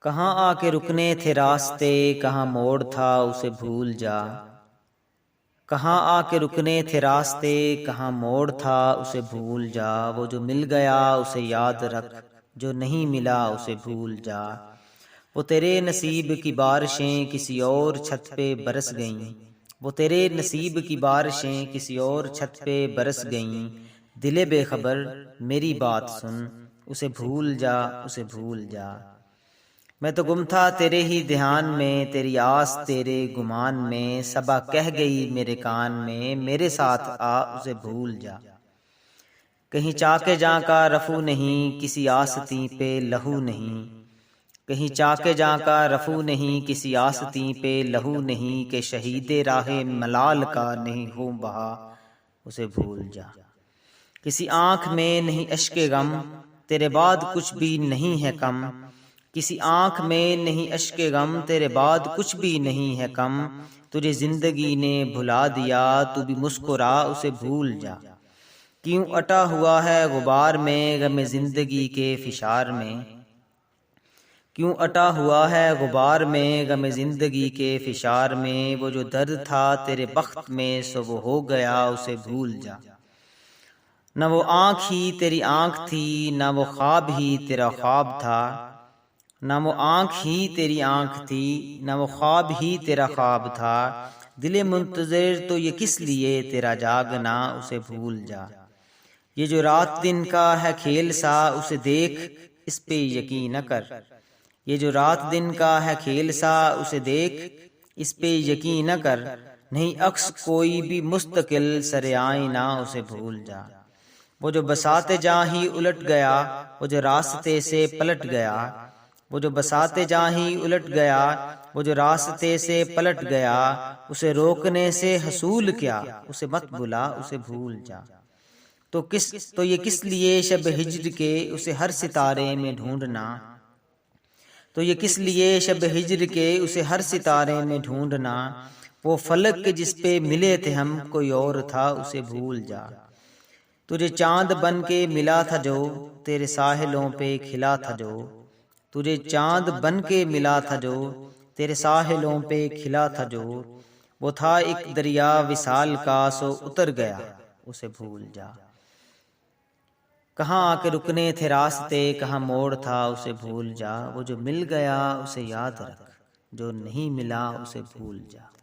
کہاں آ کے رکنے تھے راستے، کہاں موڑ تھا اسے بھول جا۔ کہاں آ کے رکنے تھے راستے، کہاں موڑ تھا اسے بھول جا۔ وہ جو مل گیا اسے یاد رکھ، جو نہیں ملا اسے بھول جا۔ وہ تیرے نصیب کی بارشیں کسی اور چھت پہ برس گئیں، وہ تیرے نصیب کی بارشیں کسی اور چھت پہ برس گئیں۔ دل بے خبر میری بات سن، اسے بھول جا اسے بھول جا۔ میں تو گم تھا تیرے ہی دھیان میں، تیری آس تیرے گمان میں۔ صبا کہہ گئی میرے کان میں، میرے ساتھ آ اسے بھول جا۔ کہیں چاکے جاں کا رفو نہیں، کسی آستیں پہ لہو نہیں۔ کہیں چاکے جاں کا رفو نہیں، کسی آستیں پہ لہو نہیں۔ کہ شہید راہ ملال کا نہیں ہوں بہا اسے بھول جا۔ کسی آنکھ میں نہیں اشک غم، تیرے بعد کچھ بھی نہیں ہے کم۔ کسی آنکھ میں نہیں اشک غم، تیرے بعد کچھ بھی نہیں ہے کم۔ تجھے زندگی نے بھلا دیا، تو بھی مسکرا اسے بھول جا۔ کیوں اٹا ہوا ہے غبار میں غم زندگی کے فشار میں۔ کیوں اٹا ہوا ہے غبار میں غم زندگی کے فشار میں۔ وہ جو درد تھا تیرے بخت میں سو وہ ہو گیا اسے بھول جا۔ نہ وہ آنکھ ہی تیری آنکھ تھی، نہ وہ خواب ہی تیرا خواب تھا۔ نہ وہ آنکھ ہی تیری آنکھ تھی، نہ وہ خواب ہی تیرا خواب تھا۔ دل منتظر تو یہ کس لیے تیرا جاگنا اسے بھول جا۔ یہ جو رات دن کا ہے کھیل سا اسے دیکھ اس پہ یقین نہ کر۔ یہ جو رات دن کا ہے کھیل سا اسے دیکھ اس پہ یقین نہ کر۔ نہیں عکس کوئی بھی مستقل سر آئینہ اسے بھول جا۔ وہ جو بساتے جاں ہی الٹ گیا، وہ جو راستے سے پلٹ گیا۔ وہ جو بساتے جاں ہی الٹ گیا، وہ جو راستے سے پلٹ گیا۔ اسے روکنے سے حصول کیا، اسے مت بلا اسے بھول جا۔ تو یہ کس لیے شب ہجر کے اسے ہر ستارے میں ڈھونڈنا۔ تو یہ کس لیے شب ہجر کے اسے ہر ستارے میں ڈھونڈنا۔ وہ فلک کے جس پہ ملے تھے ہم کوئی اور تھا اسے بھول جا۔ تجھے چاند بن کے ملا تھا جو تیرے ساحلوں پہ کھلا تھا جو۔ تجھے چاند بن کے ملا تھا جو تیرے ساحلوں پہ کھلا تھا جو۔ وہ تھا ایک دریا وصال کا سو اتر گیا اسے بھول جا۔ کہاں آ کے رکنے تھے راستے، کہاں موڑ تھا اسے بھول جا۔ وہ جو مل گیا اسے یاد رکھ، جو نہیں ملا اسے بھول جا۔